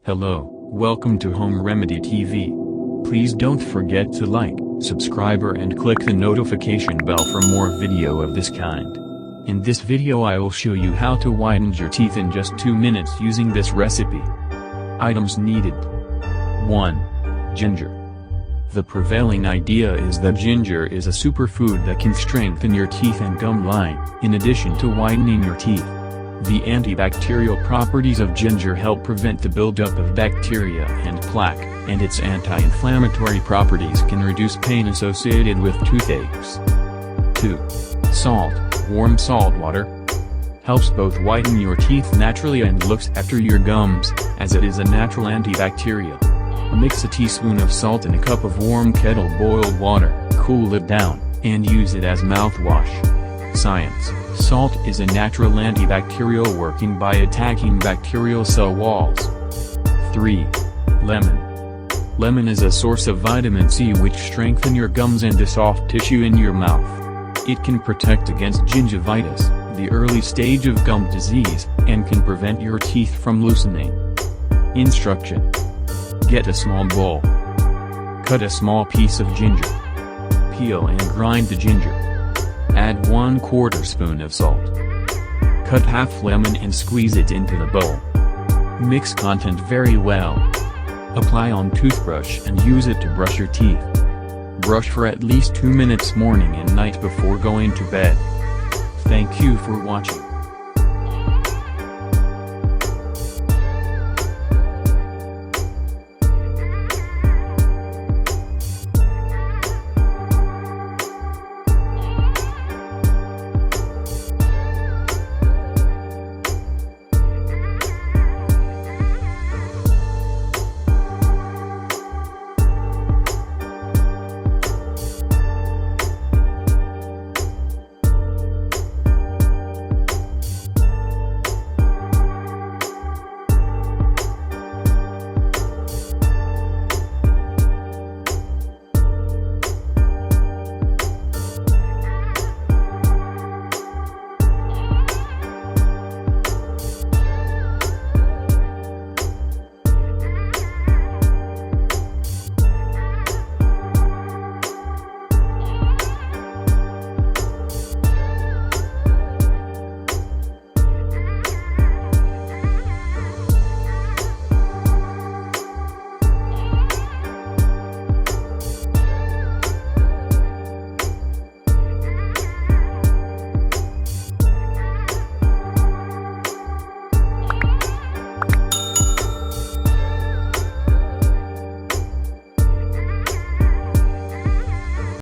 Hello, welcome to Home Remedy TV. Please don't forget to like, subscribe and click the notification bell for more video of this kind. In this video I will show you how to whiten your teeth in just 2 minutes using this recipe. Items needed. 1. Ginger. The prevailing idea is that ginger is a superfood that can strengthen your teeth and gum line, in addition to whitening your teeth. The antibacterial properties of ginger help prevent the buildup of bacteria and plaque, and its anti-inflammatory properties can reduce pain associated with toothaches. 2. Salt. Warm salt water helps both whiten your teeth naturally and looks after your gums, as it is a natural antibacterial. Mix a teaspoon of salt in a cup of warm kettle boiled water, cool it down, and use it as mouthwash. Science. Salt is a natural antibacterial working by attacking bacterial cell walls. 3. Lemon. Lemon is a source of vitamin C which strengthens your gums and the soft tissue in your mouth. It can protect against gingivitis, the early stage of gum disease, and can prevent your teeth from loosening. Instruction. Get a small bowl. Cut a small piece of ginger. Peel and grind the ginger. Add 1/4 spoon of salt. Cut half lemon and squeeze it into the bowl. Mix content very well. Apply on toothbrush and use it to brush your teeth. Brush for at least 2 minutes morning and night before going to bed. Thank you for watching.